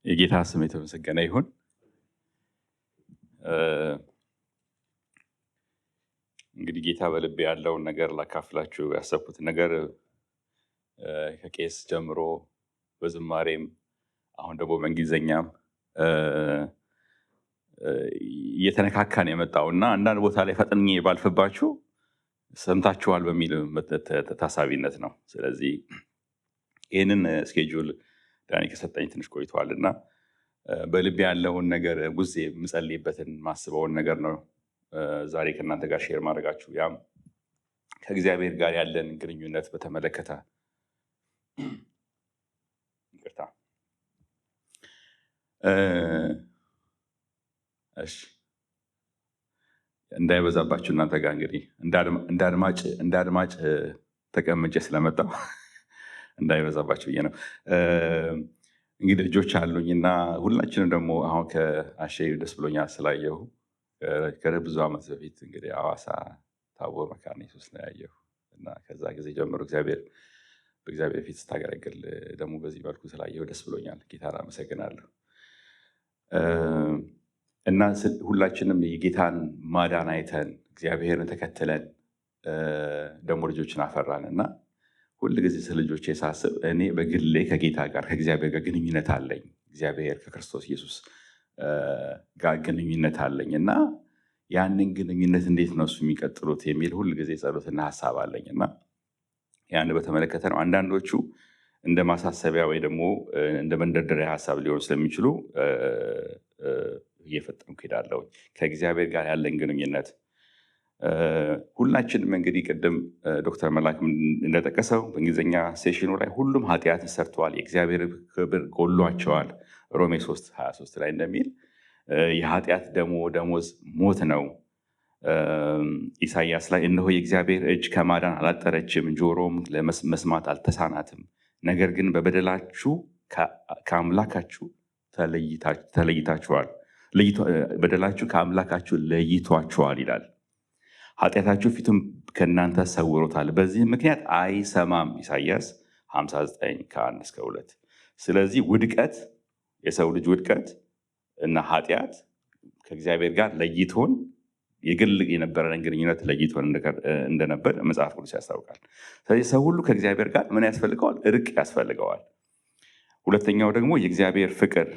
የጌታ ስም የተመሰገነ ይሁን። እንግዲህ ጌታ በልቤ ያለውን ነገር ላካፍላችሁ ያሰብኩት ነገር ከቄስ ጀምሮ በዝማሬም አሁን ደግሞ በእንግሊዘኛም እየተነካካን የመጣውና አንዳንድ ቦታ ላይ ፈጥኜ ባልፍባችሁ ሰምታችኋል በሚል ታሳቢነት ነው። ስለዚህ ይህንን ስኬጁል ዳኒ ከሰጠኝ ትንሽ ቆይቷልና በልቤ ያለውን ነገር ጉዜ የምጸልይበትን ማስበውን ነገር ነው ዛሬ ከእናንተ ጋር ሼር ማድረጋችሁ። ያም ከእግዚአብሔር ጋር ያለን ግንኙነት በተመለከተ ይቅርታ እንዳይበዛባችሁ እናንተ ጋር እንግዲህ እንደ አድማጭ ተቀምጬ ስለመጣው እንዳይበዛባችሁ ብዬ ነው። እንግዲህ ልጆች አሉኝ እና ሁላችንም ደግሞ አሁን ከአሼ ደስ ብሎኛል ስላየሁ። ከብዙ ዓመት በፊት እንግዲህ ሐዋሳ ታቦር መካነ ኢየሱስ ነው ያየሁ እና ከዛ ጊዜ ጀምሮ በእግዚአብሔር ፊት ስታገለግል ደግሞ በዚህ መልኩ ስላየሁ ደስ ብሎኛል። ጌታን አመሰግናለሁ። እና ሁላችንም የጌታን ማዳን አይተን እግዚአብሔርን ተከትለን ደግሞ ልጆችን አፈራን እና ሁል ጊዜ ስለ ልጆቼ ሳስብ እኔ በግሌ ከጌታ ጋር ከእግዚአብሔር ጋር ግንኙነት አለኝ። እግዚአብሔር ከክርስቶስ ኢየሱስ ጋር ግንኙነት አለኝ እና ያንን ግንኙነት እንዴት ነው እሱ የሚቀጥሉት የሚል ሁል ጊዜ ጸሎትና ሀሳብ አለኝ እና ያን በተመለከተ ነው። አንዳንዶቹ እንደ ማሳሰቢያ ወይ ደግሞ እንደ መንደርደሪያ ሀሳብ ሊሆን ስለሚችሉ እየፈጠንኩ ሄዳለሁ። ከእግዚአብሔር ጋር ያለን ግንኙነት ሁላችንም እንግዲህ ቅድም ዶክተር መላክ እንደጠቀሰው በእንግሊዝኛ ሴሽኑ ላይ ሁሉም ኃጢአትን ሰርተዋል፣ የእግዚአብሔር ክብር ጎሏቸዋል ሮሜ 3:23 ላይ እንደሚል የኃጢአት ደሞዝ ሞት ነው። ኢሳይያስ ላይ እነሆ የእግዚአብሔር እጅ ከማዳን አላጠረችም፣ ጆሮም ለመስማት አልተሳናትም፣ ነገር ግን በበደላችሁ ከአምላካችሁ ተለይታችኋል፣ በደላችሁ ከአምላካችሁ ለይቷችኋል ይላል። ኃጢአታችሁ ፊቱን ከእናንተ ሰውሮታል፣ በዚህም ምክንያት አይሰማም። ኢሳይያስ 59:1-2። ስለዚህ ውድቀት፣ የሰው ልጅ ውድቀት እና ኃጢአት ከእግዚአብሔር ጋር ለይቶን የግል የነበረን ግንኙነት ለይቶን እንደነበር መጽሐፍ ቅዱስ ያስታውቃል። ስለዚህ ሰው ሁሉ ከእግዚአብሔር ጋር ምን ያስፈልገዋል? እርቅ ያስፈልገዋል። ሁለተኛው ደግሞ የእግዚአብሔር ፍቅር፣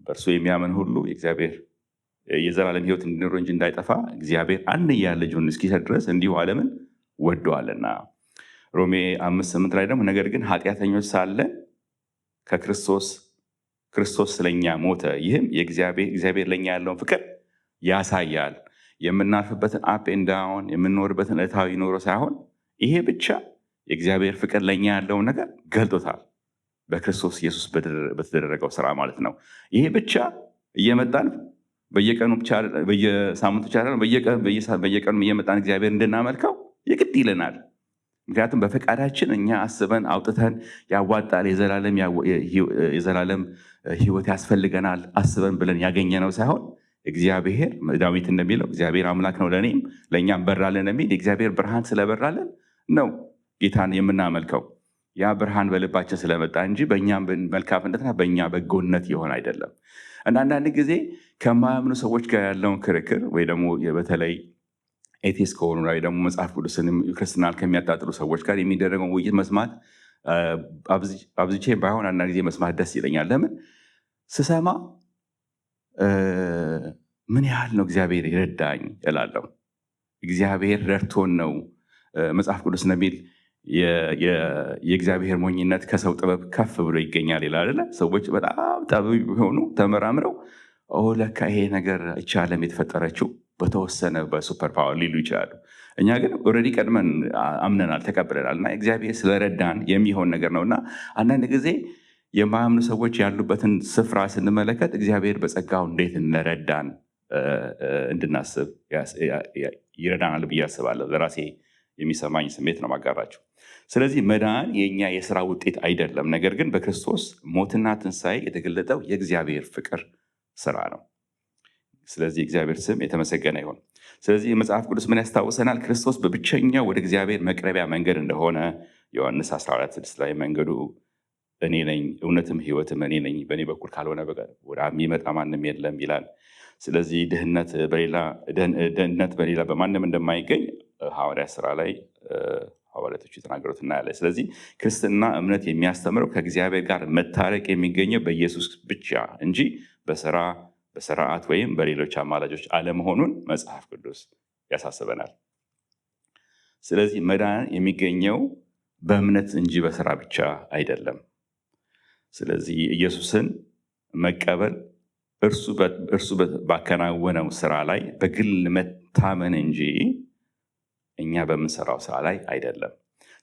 በእርሱ የሚያምን ሁሉ የእግዚአብሔር የዘላለም ሕይወት እንዲኖረው እንጂ እንዳይጠፋ እግዚአብሔር አንድያ ልጁን እስኪሰጥ ድረስ እንዲሁ ዓለምን ወዶአልና። ሮሜ 5:8 ላይ ደግሞ ነገር ግን ኃጢአተኞች ሳለን ክርስቶስ ስለኛ ሞተ፣ ይህም እግዚአብሔር ለኛ ያለውን ፍቅር ያሳያል። የምናልፍበትን አፕ ኤንድ ዳውን የምንኖርበትን ዕለታዊ ኑሮ ሳይሆን ይሄ ብቻ የእግዚአብሔር ፍቅር ለኛ ያለውን ነገር ገልጦታል፣ በክርስቶስ ኢየሱስ በተደረገው ስራ ማለት ነው። ይሄ ብቻ እየመጣን በየቀኑ በየሳምንቱ ብቻ በየቀኑ እየመጣን እግዚአብሔር እንድናመልከው የግድ ይለናል። ምክንያቱም በፈቃዳችን እኛ አስበን አውጥተን ያዋጣል የዘላለም ሕይወት ያስፈልገናል አስበን ብለን ያገኘነው ሳይሆን እግዚአብሔር ዳዊት እንደሚለው እግዚአብሔር አምላክ ነው ለእኛም በራለን የሚል የእግዚአብሔር ብርሃን ስለበራለን ነው ጌታን የምናመልከው። ያ ብርሃን በልባችን ስለመጣ እንጂ በእኛም መልካምነትና በእኛ በጎነት የሆነ አይደለም። አንዳንድ ጊዜ ከማያምኑ ሰዎች ጋር ያለውን ክርክር ወይ ደግሞ በተለይ ኤቲስት ከሆኑ ላይ ደግሞ መጽሐፍ ቅዱስን ክርስትናን ከሚያጣጥሉ ሰዎች ጋር የሚደረገው ውይይት መስማት አብዝቼ ባይሆን አንዳንድ ጊዜ መስማት ደስ ይለኛል። ለምን ስሰማ ምን ያህል ነው እግዚአብሔር ይረዳኝ እላለሁ። እግዚአብሔር ረድቶን ነው። መጽሐፍ ቅዱስ እንደሚል የእግዚአብሔር ሞኝነት ከሰው ጥበብ ከፍ ብሎ ይገኛል ይላል። ሰዎች በጣም ጠቢብ ቢሆኑ ተመራምረው ለካ ይሄ ነገር ይህች ዓለም የተፈጠረችው በተወሰነ በሱፐር ፓወር ሊሉ ይችላሉ። እኛ ግን ኦልሬዲ ቀድመን አምነናል፣ ተቀብለናል እና እግዚአብሔር ስለረዳን የሚሆን ነገር ነው። እና አንዳንድ ጊዜ የማያምኑ ሰዎች ያሉበትን ስፍራ ስንመለከት እግዚአብሔር በጸጋው እንዴት እንደረዳን እንድናስብ ይረዳናል ብዬ አስባለሁ። ለራሴ የሚሰማኝ ስሜት ነው ማጋራቸው። ስለዚህ መዳን የኛ የስራ ውጤት አይደለም፣ ነገር ግን በክርስቶስ ሞትና ትንሣኤ የተገለጠው የእግዚአብሔር ፍቅር ስራ ነው። ስለዚህ እግዚአብሔር ስም የተመሰገነ ይሁን። ስለዚህ መጽሐፍ ቅዱስ ምን ያስታውሰናል? ክርስቶስ በብቸኛው ወደ እግዚአብሔር መቅረቢያ መንገድ እንደሆነ ዮሐንስ 14:6 ላይ መንገዱ እኔ ነኝ፣ እውነትም ሕይወትም እኔ ነኝ፣ በእኔ በኩል ካልሆነ በቀር ወደ አብ የሚመጣ ማንም የለም ይላል። ስለዚህ ድህነት በሌላ በማንም እንደማይገኝ ሐዋርያት ሥራ ላይ ሐዋርያቶች የተናገሩት እናያለን። ስለዚህ ክርስትና እምነት የሚያስተምረው ከእግዚአብሔር ጋር መታረቅ የሚገኘው በኢየሱስ ብቻ እንጂ በስርዓት ወይም በሌሎች አማላጆች አለመሆኑን መጽሐፍ ቅዱስ ያሳስበናል። ስለዚህ መዳን የሚገኘው በእምነት እንጂ በስራ ብቻ አይደለም። ስለዚህ ኢየሱስን መቀበል እርሱ ባከናወነው ስራ ላይ በግል መታመን እንጂ እኛ በምንሰራው ስራ ላይ አይደለም።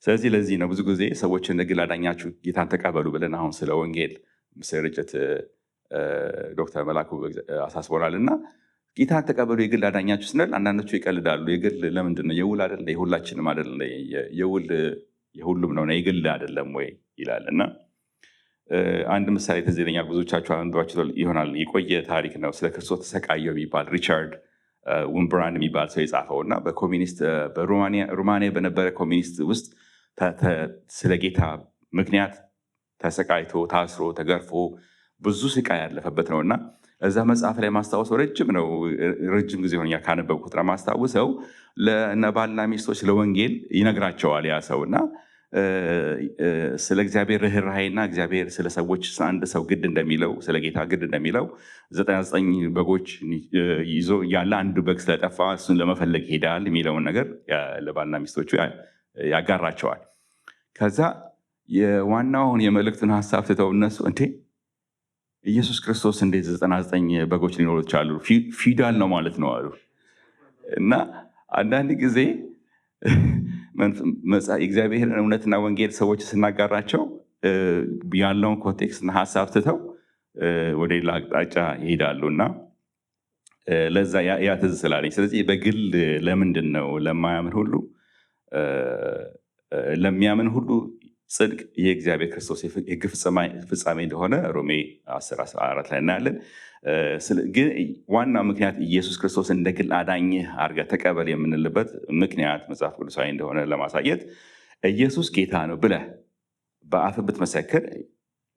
ስለዚህ ለዚህ ነው ብዙ ጊዜ ሰዎችን እንደ ግል አዳኛችሁ ጌታን ተቀበሉ ብለን አሁን ስለ ወንጌል ስርጭት ዶክተር መላኩ አሳስቦናል እና ጌታን ተቀበሉ የግል አዳኛችሁ ስንል አንዳንዶቹ ይቀልዳሉ። የግል ለምንድን ነው? የውል አይደለ? የሁላችንም አይደለ? የውል የሁሉም ነው፣ የግል አይደለም ወይ ይላል እና አንድ ምሳሌ ትዝ ይለኛል። ብዙዎቻችሁ አንዷችሁ ይሆናል። የቆየ ታሪክ ነው። ስለ ክርስቶስ ተሰቃየው የሚባል ሪቻርድ ውምብራንድ የሚባል ሰው የጻፈው እና በሩማንያ በነበረ ኮሚኒስት ውስጥ ስለ ጌታ ምክንያት ተሰቃይቶ ታስሮ ተገርፎ ብዙ ስቃይ ያለፈበት ነው እና እዛ መጽሐፍ ላይ ማስታወሰው ረጅም ጊዜ ሆኛል ካነበብኩት ማስታውሰው ለባልና ሚስቶች ለወንጌል ይነግራቸዋል ያ ሰው እና ስለ እግዚአብሔር ርኅራኄና እግዚአብሔር ስለ ሰዎች አንድ ሰው ግድ እንደሚለው ስለ ጌታ ግድ እንደሚለው 99 በጎች ይዞ ያለ አንዱ በግ ስለጠፋ እሱን ለመፈለግ ሄዳል የሚለውን ነገር ለባልና ሚስቶቹ ያጋራቸዋል። ከዛ የዋናውን የመልእክቱን ሀሳብ ትተው እነሱ እንዴ ኢየሱስ ክርስቶስ እንዴት 99 በጎች ሊኖሩት ቻሉ? ፊውዳል ነው ማለት ነው አሉ። እና አንዳንድ ጊዜ እግዚአብሔርን እውነትና ወንጌል ሰዎች ስናጋራቸው ያለውን ኮንቴክስት እና ሀሳብ ትተው ወደ ሌላ አቅጣጫ ይሄዳሉ እና ለዛ ያ ትዝ ስላለኝ፣ ስለዚህ በግል ለምንድን ነው ለሚያምን ሁሉ ጽድቅ የእግዚአብሔር ክርስቶስ የሕግ ፍጻሜ እንደሆነ ሮሜ 10:14 ላይ እናያለን። ግን ዋናው ምክንያት ኢየሱስ ክርስቶስ እንደ ግል አዳኝህ አድርገህ ተቀበል የምንልበት ምክንያት መጽሐፍ ቅዱሳዊ እንደሆነ ለማሳየት ኢየሱስ ጌታ ነው ብለህ በአፍህ ብትመሰክር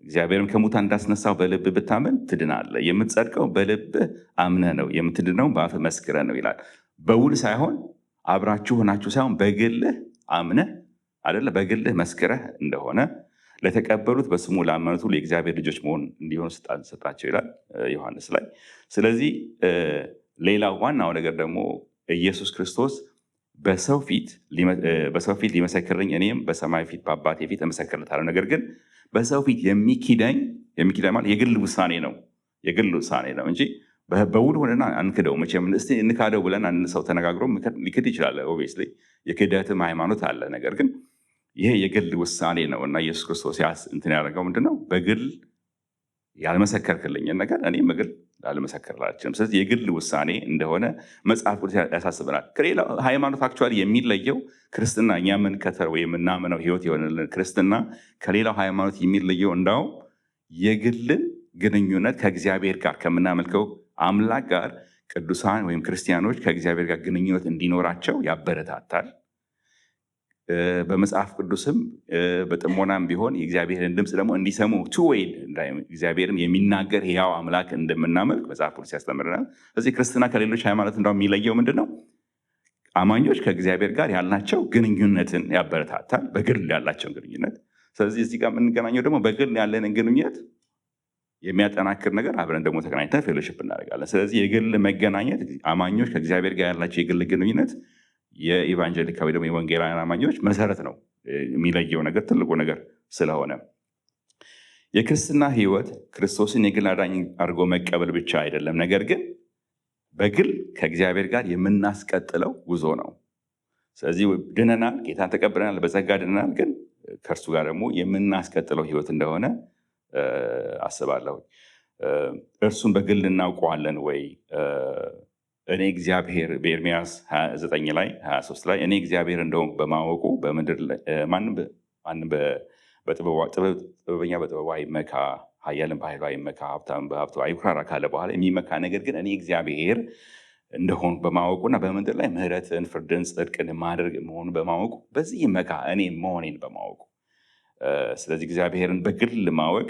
እግዚአብሔርም ከሙታን እንዳስነሳው በልብህ ብታመን ትድናለህ። የምትጸድቀው በልብህ አምነህ ነው፣ የምትድነው በአፍህ መስክረህ ነው ይላል። በውል ሳይሆን አብራችሁ ሆናችሁ ሳይሆን በግልህ አምነህ አይደለ፣ በግልህ መስክረህ እንደሆነ ለተቀበሉት በስሙ ላመኑት ሁሉ የእግዚአብሔር ልጆች መሆን እንዲሆኑ ስልጣን ሰጣቸው ይላል ዮሐንስ ላይ። ስለዚህ ሌላው ዋናው ነገር ደግሞ ኢየሱስ ክርስቶስ በሰው ፊት ሊመሰክርኝ እኔም በሰማይ ፊት በአባቴ ፊት እመሰክርለታለሁ። ነገር ግን በሰው ፊት የሚክደኝ ማለት የግል ውሳኔ ነው እንጂ በውል ሆነና አንክደው። መቼም እስቲ እንካደው ብለን አንድ ሰው ተነጋግሮ ሊክድ ይችላል። ኦብቪየስሊ የክህደትም ሃይማኖት አለ። ነገር ግን ይሄ የግል ውሳኔ ነው እና ኢየሱስ ክርስቶስ እንትን ያደረገው ምንድነው? በግል ያልመሰከርክልኝን ነገር እኔም በግል ላልመሰክርላችንም። ስለዚህ የግል ውሳኔ እንደሆነ መጽሐፍ ቅዱስ ያሳስበናል። ከሌላ ሃይማኖት አክቹዋሊ የሚለየው ክርስትና እኛ የምንከተለው የምናምነው ህይወት የሆነልን ክርስትና ከሌላው ሃይማኖት የሚለየው እንዳውም የግልን ግንኙነት ከእግዚአብሔር ጋር ከምናመልከው አምላክ ጋር ቅዱሳን ወይም ክርስቲያኖች ከእግዚአብሔር ጋር ግንኙነት እንዲኖራቸው ያበረታታል። በመጽሐፍ ቅዱስም በጥሞናም ቢሆን የእግዚአብሔርን ድምፅ ደግሞ እንዲሰሙ ቱዌይድ እግዚአብሔርን የሚናገር ሕያው አምላክ እንደምናመልክ መጽሐፍ ቅዱስ ያስተምረናል። ስለዚህ ክርስትና ከሌሎች ሃይማኖት እንዳው የሚለየው ምንድን ነው? አማኞች ከእግዚአብሔር ጋር ያላቸው ግንኙነትን ያበረታታል፣ በግል ያላቸውን ግንኙነት። ስለዚህ እዚህ ጋር የምንገናኘው ደግሞ በግል ያለንን ግንኙነት የሚያጠናክር ነገር አብረን ደግሞ ተገናኝተን ፌሎሺፕ እናደርጋለን። ስለዚህ የግል መገናኘት አማኞች ከእግዚአብሔር ጋር ያላቸው የግል ግንኙነት የኢቫንጀሊካዊ ደግሞ የወንጌላውያን አማኞች መሰረት ነው። የሚለየው ነገር ትልቁ ነገር ስለሆነ የክርስትና ህይወት ክርስቶስን የግል አዳኝ አድርጎ መቀበል ብቻ አይደለም፣ ነገር ግን በግል ከእግዚአብሔር ጋር የምናስቀጥለው ጉዞ ነው። ስለዚህ ድነናል፣ ጌታን ተቀብለናል፣ በጸጋ ድነናል። ግን ከእርሱ ጋር ደግሞ የምናስቀጥለው ህይወት እንደሆነ አስባለሁ። እርሱን በግል እናውቀዋለን ወይ? እኔ እግዚአብሔር በኤርምያስ 29 ላይ 23 ላይ እኔ እግዚአብሔር እንደሆንኩ በማወቁ በምድር ማንም ጥበበኛ በጥበቡ አይመካ፣ ኃያልም በኃይሉ አይመካ፣ ሀብታም በሀብቱ አይኩራራ ካለ በኋላ የሚመካ ነገር ግን እኔ እግዚአብሔር እንደሆንኩ በማወቁና በምድር ላይ ምሕረትን፣ ፍርድን፣ ጽድቅን ማድረግ መሆኑን በማወቁ በዚህ ይመካ፣ እኔ መሆኔን በማወቁ ስለዚህ እግዚአብሔርን በግል ማወቅ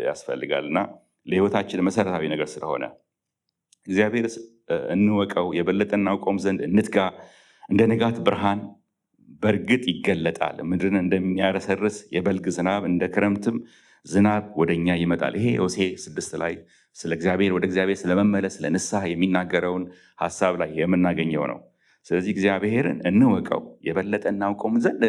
ያስፈልጋልና ለህይወታችን መሰረታዊ ነገር ስለሆነ እግዚአብሔር እንወቀው፣ የበለጠ እናውቀውም ዘንድ እንትጋ። እንደ ንጋት ብርሃን በእርግጥ ይገለጣል። ምድርን እንደሚያረሰርስ የበልግ ዝናብ እንደ ክረምትም ዝናብ ወደኛ ይመጣል። ይሄ ሆሴዕ 6 ላይ ስለ እግዚአብሔር ወደ እግዚአብሔር ስለመመለስ ለንስሐ የሚናገረውን ሀሳብ ላይ የምናገኘው ነው። ስለዚህ እግዚአብሔርን እንወቀው፣ የበለጠ እናውቀውም ዘንድ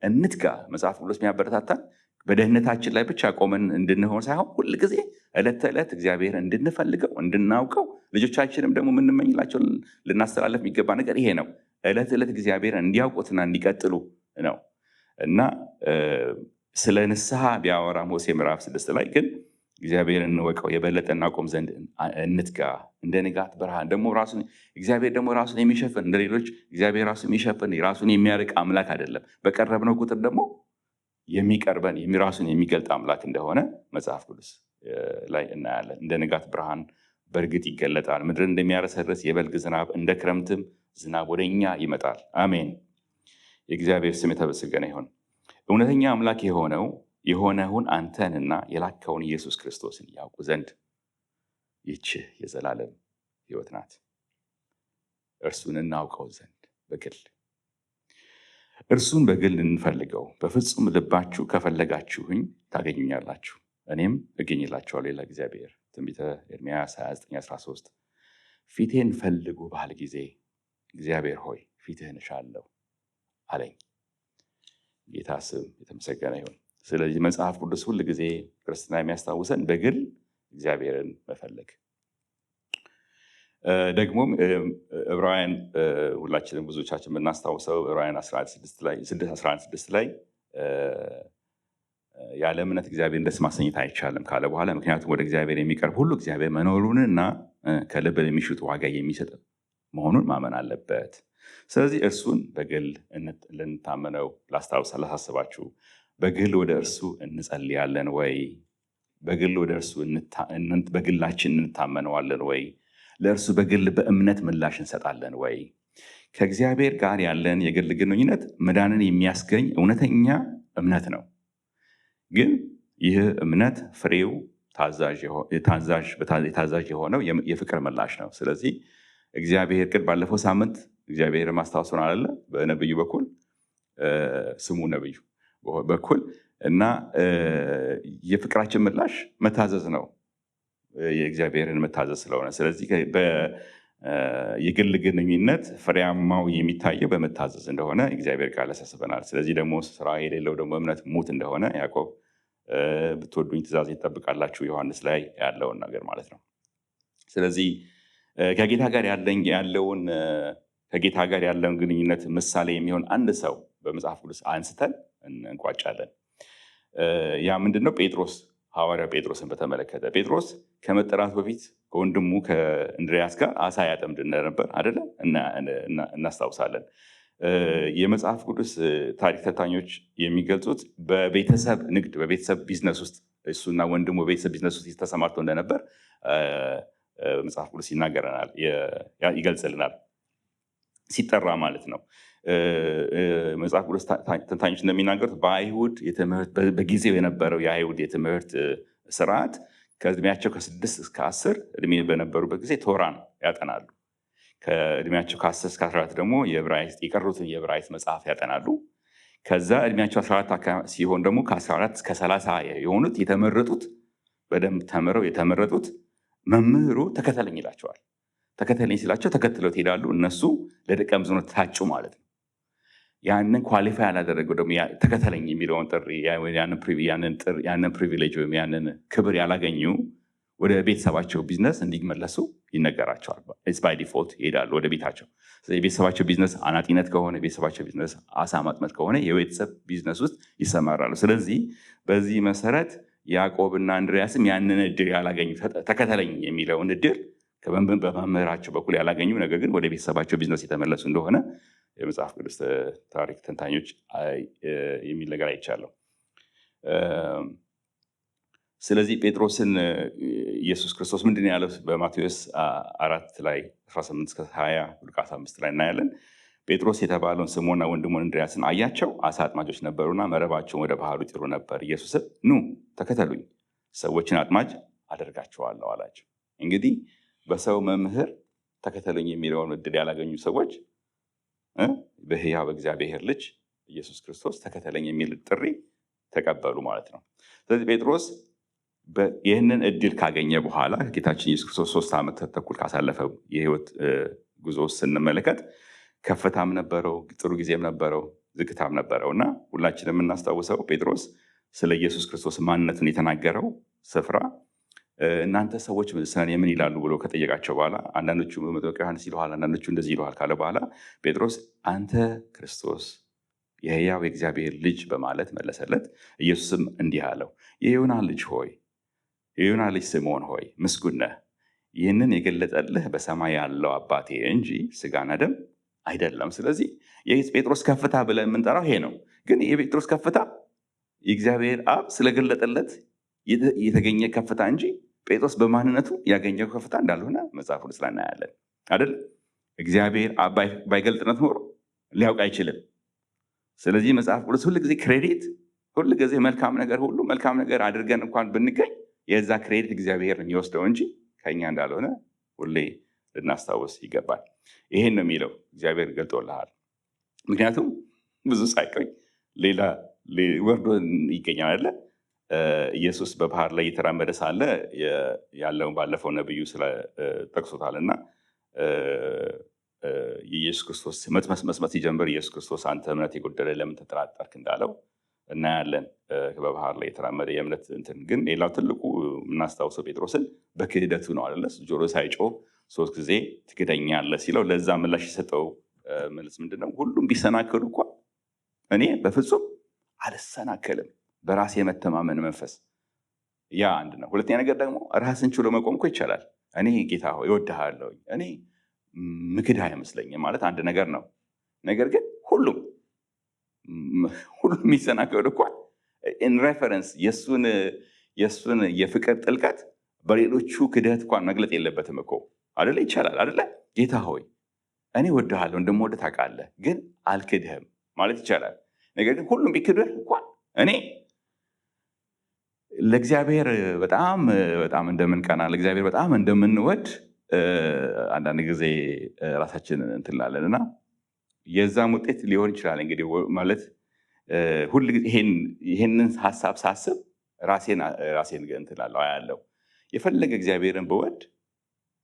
እንትጋ። መጽሐፍ ቅዱስ የሚያበረታታን በደህንነታችን ላይ ብቻ ቆመን እንድንሆን ሳይሆን ሁልጊዜ ዕለት ተዕለት እግዚአብሔር እንድንፈልገው እንድናውቀው፣ ልጆቻችንም ደግሞ የምንመኝላቸው ልናስተላለፍ የሚገባ ነገር ይሄ ነው። ዕለት ዕለት እግዚአብሔር እንዲያውቁትና እንዲቀጥሉ ነው እና ስለ ንስሐ ቢያወራም ሆሴዕ ምዕራፍ 6 ላይ ግን እግዚአብሔርን እንወቀው፣ የበለጠ እናውቀውም ዘንድ እንትጋ። እንደ ንጋት ብርሃን ደግሞ እግዚአብሔር ደግሞ ራሱን የሚሸፍን እንደ ሌሎች እግዚአብሔር ራሱን የሚሸፍን ራሱን የሚያርቅ አምላክ አይደለም። በቀረብነው ቁጥር ደግሞ የሚቀርበን ራሱን የሚገልጥ አምላክ እንደሆነ መጽሐፍ ቅዱስ ላይ እናያለን። እንደ ንጋት ብርሃን በእርግጥ ይገለጣል። ምድርን እንደሚያረሰርስ የበልግ ዝናብ እንደ ክረምትም ዝናብ ወደኛ ይመጣል። አሜን። የእግዚአብሔር ስም የተመሰገነ ይሁን። እውነተኛ አምላክ የሆነውን አንተንና የላከውን ኢየሱስ ክርስቶስን ያውቁ ዘንድ ይህች የዘላለም ሕይወት ናት። እርሱን እናውቀው ዘንድ እርሱን በግል እንፈልገው። በፍጹም ልባችሁ ከፈለጋችሁኝ ታገኙኛላችሁ፣ እኔም እገኝላችኋለሁ ይላል እግዚአብሔር። ትንቢተ ኤርምያስ 29:13 ፊቴን ፈልጉ ባለ ጊዜ እግዚአብሔር ሆይ ፊትህን እሻለሁ አለኝ። ጌታ ስም የተመሰገነ ይሁን። ስለዚህ መጽሐፍ ቅዱስ ሁል ጊዜ ክርስትና የሚያስታውሰን በግል እግዚአብሔርን መፈለግ። ደግሞም ዕብራውያን ሁላችንም ብዙዎቻችን የምናስታውሰው ዕብራውያን 6:11 ላይ ያለ እምነት እግዚአብሔር ደስ ማሰኘት አይቻልም ካለ በኋላ ምክንያቱም ወደ እግዚአብሔር የሚቀርብ ሁሉ እግዚአብሔር መኖሩንና ከልብ የሚሹት ዋጋ የሚሰጥ መሆኑን ማመን አለበት። ስለዚህ እርሱን በግል ልንታመነው ላሳስባችሁ። በግል ወደ እርሱ እንጸልያለን ወይ? በግል ወደ እርሱ በግላችን እንታመነዋለን ወይ? ለእርሱ በግል በእምነት ምላሽ እንሰጣለን ወይ? ከእግዚአብሔር ጋር ያለን የግል ግንኙነት መዳንን የሚያስገኝ እውነተኛ እምነት ነው። ግን ይህ እምነት ፍሬው ታዛዥ የሆነው የፍቅር ምላሽ ነው። ስለዚህ እግዚአብሔር ባለፈው ሳምንት እግዚአብሔር ማስታወሱን አለ በነብዩ በኩል ስሙ ነብዩ በኩል እና የፍቅራችን ምላሽ መታዘዝ ነው፣ የእግዚአብሔርን መታዘዝ ስለሆነ ስለዚህ የግል ግንኙነት ፍሬያማው የሚታየው በመታዘዝ እንደሆነ እግዚአብሔር ቃል ያሳስበናል። ስለዚህ ደግሞ ስራ የሌለው ደግሞ እምነት ሙት እንደሆነ ያዕቆብ ብትወዱኝ ትእዛዝ ይጠብቃላችሁ ዮሐንስ ላይ ያለውን ነገር ማለት ነው። ስለዚህ ከጌታ ጋር ያለውን ግንኙነት ምሳሌ የሚሆን አንድ ሰው በመጽሐፍ ቅዱስ አንስተን እንቋጫለን። ያ ምንድነው? ሐዋርያ ጴጥሮስን በተመለከተ ጴጥሮስ ከመጠራቱ በፊት ከወንድሙ ከእንድሪያስ ጋር አሳ ያጠምድ እንደነበር አይደለ እናስታውሳለን። የመጽሐፍ ቅዱስ ታሪክ ተንታኞች የሚገልጹት በቤተሰብ ንግድ በቤተሰብ ቢዝነስ ውስጥ እሱና ወንድሙ በቤተሰብ ቢዝነስ ውስጥ ተሰማርተው እንደነበር መጽሐፍ ቅዱስ ይገልጽልናል። ሲጠራ ማለት ነው። መጽሐፍ ቅዱስ ተንታኞች እንደሚናገሩት በጊዜው የነበረው የአይሁድ የትምህርት ስርዓት ከእድሜያቸው ከ6 እስከ 10 እድሜ በነበሩበት ጊዜ ቶራን ያጠናሉ። ከእድሜያቸው ከ10 እስከ 14 ደግሞ የቀሩትን የዕብራይስጥ መጽሐፍ ያጠናሉ። ከዛ እድሜያቸው 14 ሲሆን ደግሞ ከ14 እስከ 30 የሆኑት የተመረጡት በደንብ ተምረው የተመረጡት መምህሩ ተከተለኝ ይላቸዋል። ተከተለኝ ሲላቸው ተከትለው ትሄዳሉ። እነሱ ለደቀ መዝሙርነት ታጩ ማለት ነው። ያንን ኳሊፋይ ያላደረገው ደግሞ ተከተለኝ የሚለውን ጥሪ ያንን ፕሪቪሌጅ ወይም ያንን ክብር ያላገኙ ወደ ቤተሰባቸው ቢዝነስ እንዲመለሱ ይነገራቸዋል። ባይ ዲፎልት ይሄዳሉ ወደ ቤታቸው። የቤተሰባቸው ቢዝነስ አናጢነት ከሆነ የቤተሰባቸው ቢዝነስ አሳ ማጥመድ ከሆነ የቤተሰብ ቢዝነስ ውስጥ ይሰማራሉ። ስለዚህ በዚህ መሰረት ያዕቆብና እንድርያስም ያንን እድል ያላገኙ ተከተለኝ የሚለውን እድል በመምህራቸው በኩል ያላገኙ ነገር ግን ወደ ቤተሰባቸው ቢዝነስ የተመለሱ እንደሆነ የመጽሐፍ ቅዱስ ታሪክ ተንታኞች የሚል ነገር አይቻለሁ። ስለዚህ ጴጥሮስን ኢየሱስ ክርስቶስ ምንድን ያለው በማቴዎስ 4 ላይ 18-20 ሉቃስ 5 ላይ እናያለን። ጴጥሮስ የተባለውን ስምዖንና ወንድሙን እንድርያስን አያቸው። አሳ አጥማጆች ነበሩና መረባቸውን ወደ ባህሩ ይጥሉ ነበር። ኢየሱስም ኑ ተከተሉኝ፣ ሰዎችን አጥማጅ አደርጋቸዋለሁ አላቸው። እንግዲህ በሰው መምህር ተከተሉኝ የሚለውን እድል ያላገኙ ሰዎች በሕያው በእግዚአብሔር ልጅ ኢየሱስ ክርስቶስ ተከተለኝ የሚል ጥሪ ተቀበሉ ማለት ነው። ስለዚህ ጴጥሮስ ይህንን እድል ካገኘ በኋላ ጌታችን ኢየሱስ ክርስቶስ 3 ዓመት ተኩል ካሳለፈው የህይወት ጉዞ ውስጥ ስንመለከት ከፍታም ነበረው፣ ጥሩ ጊዜም ነበረው፣ ዝግታም ነበረው እና ሁላችንም የምናስታውሰው ጴጥሮስ ስለ ኢየሱስ ክርስቶስ ማንነቱን የተናገረው ስፍራ እናንተ ሰዎች ስለ እኔ ምን ይላሉ ብሎ ከጠየቃቸው በኋላ አንዳንዶቹ መጥምቁ ዮሐንስ ይሉሃል፣ አንዳንዶቹ እንደዚህ ይሉሃል ካለ በኋላ ጴጥሮስ አንተ ክርስቶስ የሕያው የእግዚአብሔር ልጅ በማለት መለሰለት። ኢየሱስም እንዲህ አለው፣ የዮና ልጅ ሆይ፣ የዮና ልጅ ስምዖን ሆይ ምስጉን ነህ፣ ይህንን የገለጠልህ በሰማይ ያለው አባቴ እንጂ ስጋና ደም አይደለም። ስለዚህ የጴጥሮስ ከፍታ ብለን የምንጠራው ይሄ ነው። ግን የጴጥሮስ ከፍታ የእግዚአብሔር አብ ስለገለጠለት የተገኘ ከፍታ እንጂ ጴጥሮስ በማንነቱ ያገኘው ከፍታ እንዳልሆነ መጽሐፍ ቅዱስ ላይ እናያለን አይደል? እግዚአብሔር አብ ባይገልጥነት ኖሮ ሊያውቅ አይችልም። ስለዚህ መጽሐፍ ቅዱስ ሁልጊዜ ክሬዲት፣ ሁልጊዜ መልካም ነገር ሁሉ መልካም ነገር አድርገን እንኳን ብንገኝ የዛ ክሬዲት እግዚአብሔር የሚወስደው እንጂ ከኛ እንዳልሆነ ሁሌ ልናስታውስ ይገባል። ይሄን ነው የሚለው እግዚአብሔር ገልጦልሃል። ምክንያቱም ብዙ ሳይቆይ ሌላ ወርዶ ይገኛል አይደለ? ኢየሱስ በባህር ላይ እየተራመደ ሳለ ያለውን ባለፈው ነብዩ ጠቅሶታል እና የኢየሱስ ክርስቶስ መስመት ሲጀምር ኢየሱስ ክርስቶስ አንተ እምነት የጎደለ ለምን ተጠራጠርክ እንዳለው እናያለን። በባህር ላይ የተራመደ የእምነት እንትን። ግን ሌላው ትልቁ የምናስታውሰው ጴጥሮስን በክህደቱ ነው አይደለ? ጆሮ ሳይጮህ 3 ጊዜ ትክደኛለህ ሲለው ለዛ ምላሽ የሰጠው መልስ ምንድነው? ሁሉም ቢሰናከሉ እንኳ እኔ በፍጹም አልሰናከልም። በራስ የመተማመን መንፈስ፣ ያ አንድ ነው። ሁለተኛ ነገር ደግሞ ራስን ችሎ መቆም እኮ ይቻላል። እኔ ጌታ ሆይ እወድሃለሁ፣ እኔ ምክድህ አይመስለኝም ማለት አንድ ነገር ነው። ነገር ግን ሁሉም የሚሰናከሉ እንኳን ኢን ሬፈረንስ የእሱን የፍቅር ጥልቀት በሌሎቹ ክደት እንኳን መግለጥ የለበትም እኮ አይደለ? ይቻላል አይደለ? ጌታ ሆይ እኔ እወድሃለሁ እንደምወድህ ታውቃለህ፣ ግን አልክድህም ማለት ይቻላል። ነገር ግን ሁሉም ቢክድህ እንኳን እኔ ለእግዚአብሔር በጣም በጣም እንደምንቀና ለእግዚአብሔር በጣም እንደምንወድ አንዳንድ ጊዜ ራሳችን እንትላለን እና የዛም ውጤት ሊሆን ይችላል። እንግዲህ ማለት ሁል ይሄንን ሀሳብ ሳስብ ራሴን እንትላለሁ አያለው። የፈለገ እግዚአብሔርን ብወድ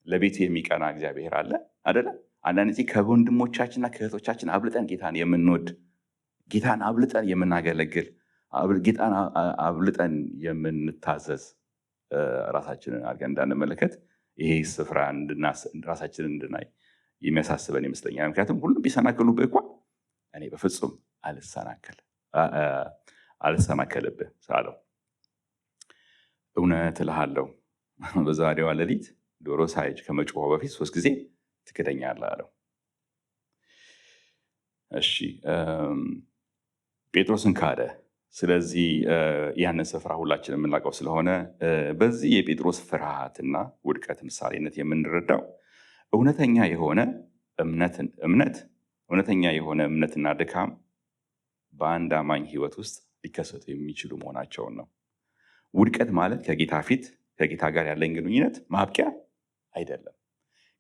ለቤቱ የሚቀና እግዚአብሔር አለ አይደለ? አንዳንድ ጊዜ ከወንድሞቻችንና ከእህቶቻችን አብልጠን ጌታን የምንወድ፣ ጌታን አብልጠን የምናገለግል፣ ጌታን አብልጠን የምንታዘዝ ራሳችንን አድርገን እንዳንመለከት ይሄ ስፍራ ራሳችንን እንድናይ የሚያሳስበን ይመስለኛል። ምክንያቱም ሁሉም ቢሰናከሉብህ እንኳን እኔ በፍጹም አልሰናከልብህ ሳለው፣ እውነት እልሃለሁ በዛሬዋ ሌሊት ዶሮ ሳይጭ ከመጮሁ በፊት 3 ጊዜ ትክደኛለህ አለው። እሺ ጴጥሮስን ካደ። ስለዚህ ያንን ስፍራ ሁላችን የምናውቀው ስለሆነ በዚህ የጴጥሮስ ፍርሃትና ውድቀት ምሳሌነት የምንረዳው እውነተኛ የሆነ እምነትና ድካም በአንድ አማኝ ሕይወት ውስጥ ሊከሰቱ የሚችሉ መሆናቸውን ነው። ውድቀት ማለት ከጌታ ጋር ያለኝ ግንኙነት ማብቂያ አይደለም።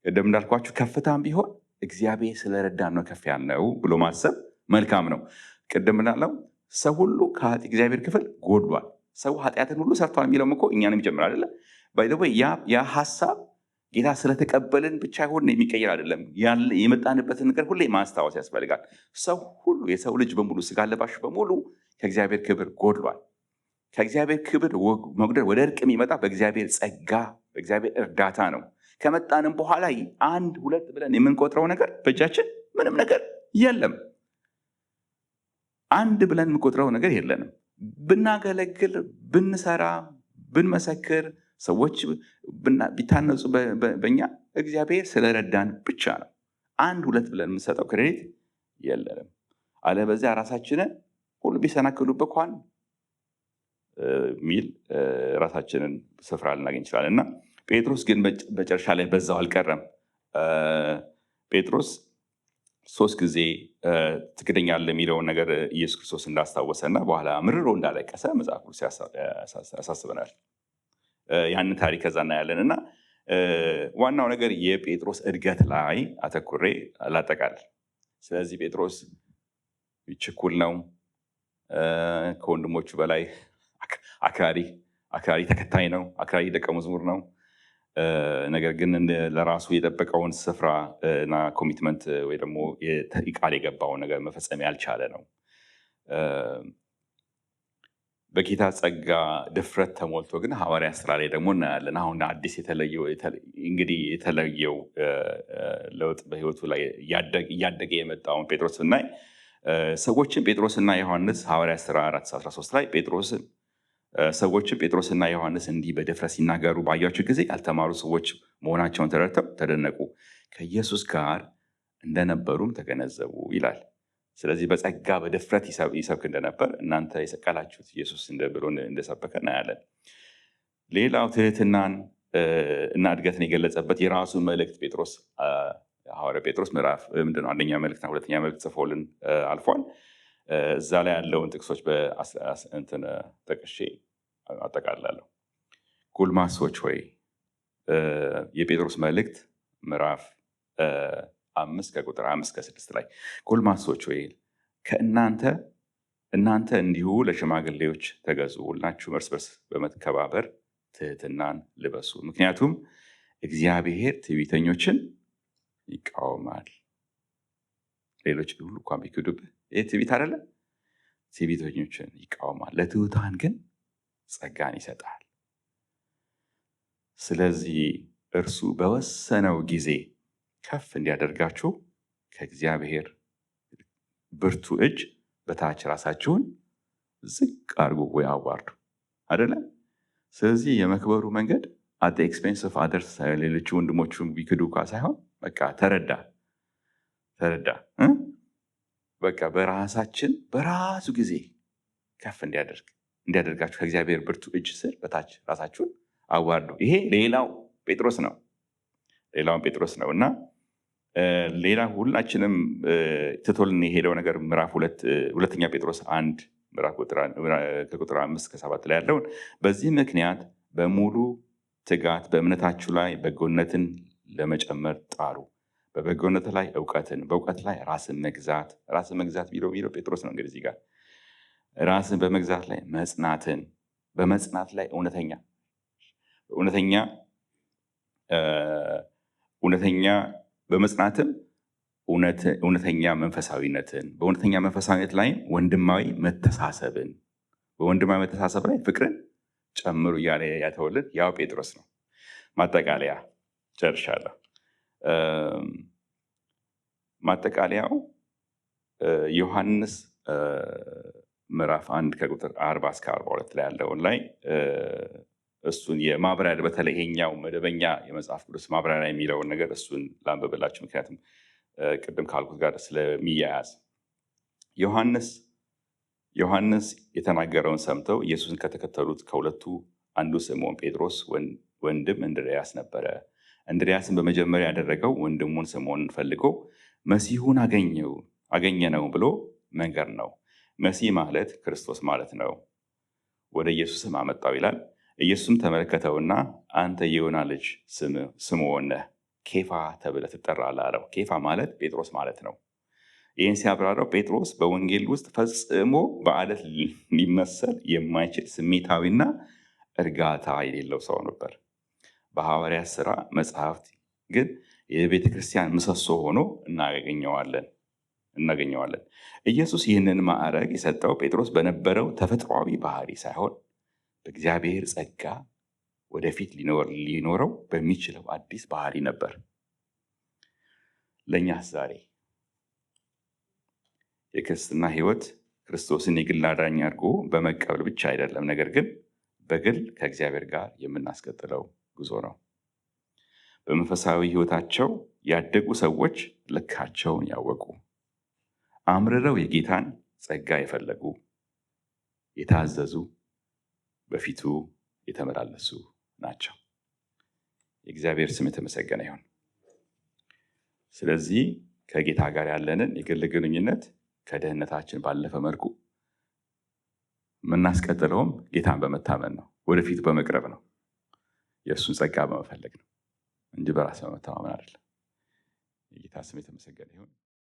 ቅድም እንዳልኳችሁ ከፍታም ቢሆን እግዚአብሔር ስለረዳን ነው ከፍ ያልነው ብሎ ማሰብ መልካም ነው። ቅድም እንዳለው ሰው ሁሉ ከእግዚአብሔር ክፍል ጎድሏል፣ ሰው ኃጢአትን ሁሉ ሰርቷል የሚለውም እኮ እኛንም ይጨምር አይደለ? ያ ሀሳብ ጌታ ስለተቀበልን ብቻ ሆን የሚቀየር አይደለም። የመጣንበትን ነገር ሁሌ ማስታወስ ያስፈልጋል። ሰው ሁሉ የሰው ልጅ በሙሉ ስጋ ለባሽ በሙሉ ከእግዚአብሔር ክብር ጎድሏል። ከእግዚአብሔር ክብር መጉደል ወደ እርቅ የሚመጣ በእግዚአብሔር ጸጋ፣ በእግዚአብሔር እርዳታ ነው። ከመጣንም በኋላ 1 2 ብለን የምንቆጥረው ነገር በእጃችን ምንም ነገር የለም። 1 ብለን የምንቆጥረው ነገር የለንም። ብናገለግል፣ ብንሰራ፣ ብንመሰክር፣ ሰዎች ቢታነጹ በእኛ እግዚአብሔር ስለረዳን ብቻ ነው። 1 2 ብለን የምንሰጠው ክሬዲት የለንም። አለበዚያ ራሳችንን ሁሉ ቢሰናክሉበት እንኳን ሚል ራሳችንን ስፍራ ልናገኝ እንችላለን። እና ጴጥሮስ ግን በመጨረሻ ላይ በዛው አልቀረም። ጴጥሮስ 3 ጊዜ ትክደኛለህ የሚለውን ነገር ኢየሱስ ክርስቶስ እንዳስታወሰና በኋላ ምርሮ እንዳለቀሰ መጽሐፍ ቅዱስ ያሳስበናል። ያንን ታሪክ ከዛ እናያለን እና ዋናው ነገር የጴጥሮስ እድገት ላይ አተኩሬ ላጠቃል። ስለዚህ ጴጥሮስ ችኩል ነው፣ ከወንድሞቹ በላይ አክራሪ ተከታይ ነው፣ አክራሪ ደቀ መዝሙር ነው። ነገር ግን ለራሱ የጠበቀውን ስፍራ እና ኮሚትመንት ወይ ደግሞ ቃል የገባውን ነገር መፈጸም ያልቻለ ነው። በጌታ ጸጋ ድፍረት ተሞልቶ ግን ሐዋርያ ስራ ላይ ደግሞ እናያለን። አሁን አዲስ የተለየው ለውጥ በህይወቱ ላይ እያደገ የመጣውን ጴጥሮስ ስናይ ሰዎችን ጴጥሮስና ዮሐንስ ሐዋርያ ስራ 4:13 ላይ ሰዎችን ጴጥሮስና ዮሐንስ እንዲህ በድፍረት ሲናገሩ ባያቸው ጊዜ ያልተማሩ ሰዎች መሆናቸውን ተረድተው ተደነቁ፣ ከኢየሱስ ጋር እንደነበሩም ተገነዘቡ ይላል። ስለዚህ በጸጋ በድፍረት ይሰብክ እንደነበር እናንተ የሰቀላችሁት ኢየሱስ ብሎ እንደሰበከ እናያለን። ሌላው ትህትናን እና እድገትን የገለጸበት የራሱ መልእክት ጴጥሮስ ሐዋርያ ጴጥሮስ ምዕራፍ ምንድነው አንደኛ መልእክትና ሁለተኛ መልእክት ጽፎልን አልፏል። እዛ ላይ ያለውን ጥቅሶች ጠቅሼ አጠቃላለሁ። ጎልማሶች ሆይ የጴጥሮስ መልእክት ምዕራፍ 5 ከቁጥር 5-6 ላይ ጎልማሶች ሆይ እናንተ እንዲሁ ለሽማግሌዎች ተገዙ፣ ሁላችሁም እርስ በርስ በመከባበር ትህትናን ልበሱ፣ ምክንያቱም እግዚአብሔር ትዕቢተኞችን ይቃወማል። ሌሎች ሁሉ እንኳን ቢክዱብህ ይህ ትዕቢት አይደለም፣ ትዕቢተኞችን ይቃወማል፣ ለትሑታን ግን ጸጋን ይሰጣል። ስለዚህ እርሱ በወሰነው ጊዜ ከፍ እንዲያደርጋችሁ ከእግዚአብሔር ብርቱ እጅ በታች ራሳችሁን ዝቅ አድርጉ ወይ አዋርዱ አይደለም። ስለዚህ የመክበሩ መንገድ አት ኤክስፔንስ ኦፍ አደርስ ሌሎቹ ወንድሞቹ ቢክዱ ሳይሆን በቃ ተረዳ በቃ በራሳችን በራሱ ጊዜ ከፍ እንዲያደርጋችሁ ከእግዚአብሔር ብርቱ እጅ ስር በታች ራሳችሁን አዋርዱ። ይሄ ሌላውን ጴጥሮስ ነው እና ሌላ ሁላችንም ትቶልን የሄደው ነገር ምዕራፍ ሁለተኛ ጴጥሮስ 1 ከቁጥር 5-7 ላይ ያለውን በዚህ ምክንያት በሙሉ ትጋት በእምነታችሁ ላይ በጎነትን ለመጨመር ጣሩ፣ በበጎነት ላይ እውቀትን፣ በእውቀት ላይ ራስን መግዛት ቢለው ጴጥሮስ ነው። እንግዲህ እዚህ ጋር ራስን በመግዛት ላይ መጽናትን፣ በመጽናት ላይ እውነተኛ በመጽናትም እውነተኛ መንፈሳዊነትን፣ በእውነተኛ መንፈሳዊነት ላይ ወንድማዊ መተሳሰብን፣ በወንድማዊ መተሳሰብ ላይ ፍቅርን ጨምሩ እያለ ያተወልን ያው ጴጥሮስ ነው። ማጠቃለያ ጨርሻለሁ። ማጠቃለያው ዮሐንስ ምዕራፍ 1 ከቁጥር 40-42 ላይ ያለውን ላይ እሱን የማብራሪያ በተለይ ይሄኛው መደበኛ የመጽሐፍ ቅዱስ ማብራሪያ የሚለውን ነገር እሱን ላንብብላችሁ፣ ምክንያቱም ቅድም ካልኩት ጋር ስለሚያያዝ። ዮሐንስ የተናገረውን ሰምተው ኢየሱስን ከተከተሉት ከሁለቱ አንዱ ስምዖን ጴጥሮስ ወንድም እንድርያስ ነበረ። እንድርያስን በመጀመሪያ ያደረገው ወንድሙን ስምዖንን ፈልጎ መሲሁን አገኘነው ብሎ መንገር ነው። መሲህ ማለት ክርስቶስ ማለት ነው። ወደ ኢየሱስም አመጣው ይላል። ኢየሱስም ተመለከተውና አንተ የዮና ልጅ ስምዖን ነህ፣ ኬፋ ተብለህ ትጠራለህ አለው። ኬፋ ማለት ጴጥሮስ ማለት ነው። ይህን ሲያብራራው ጴጥሮስ በወንጌል ውስጥ ፈጽሞ በአለት ሊመሰል የማይችል ስሜታዊና እርጋታ የሌለው ሰው ነበር። በሐዋርያት ሥራ መጽሐፍት ግን የቤተ ክርስቲያን ምሰሶ ሆኖ እናገኘዋለን። ኢየሱስ ይህንን ማዕረግ የሰጠው ጴጥሮስ በነበረው ተፈጥሯዊ ባህሪ ሳይሆን በእግዚአብሔር ጸጋ ወደፊት ሊኖረው በሚችለው አዲስ ባህሪ ነበር። ለእኛስ ዛሬ የክርስትና ሕይወት ክርስቶስን የግል አዳኝ አድርጎ በመቀበል ብቻ አይደለም፣ ነገር ግን በግል ከእግዚአብሔር ጋር የምናስቀጥለው ጉዞ ነው። በመንፈሳዊ ሕይወታቸው ያደጉ ሰዎች ልካቸውን ያወቁ፣ አምርረው የጌታን ጸጋ የፈለጉ፣ የታዘዙ፣ በፊቱ የተመላለሱ ናቸው። የእግዚአብሔር ስም የተመሰገነ ይሁን። ስለዚህ ከጌታ ጋር ያለንን የግል ግንኙነት ከደህንነታችን ባለፈ መልኩ የምናስቀጥለውም ጌታን በመታመን ነው፣ ወደፊት በመቅረብ ነው፣ የእሱን ጸጋ በመፈለግ ነው እንጂ በራስ በመተማመን አይደለም። የጌታ ስም የተመሰገነ ይሁን።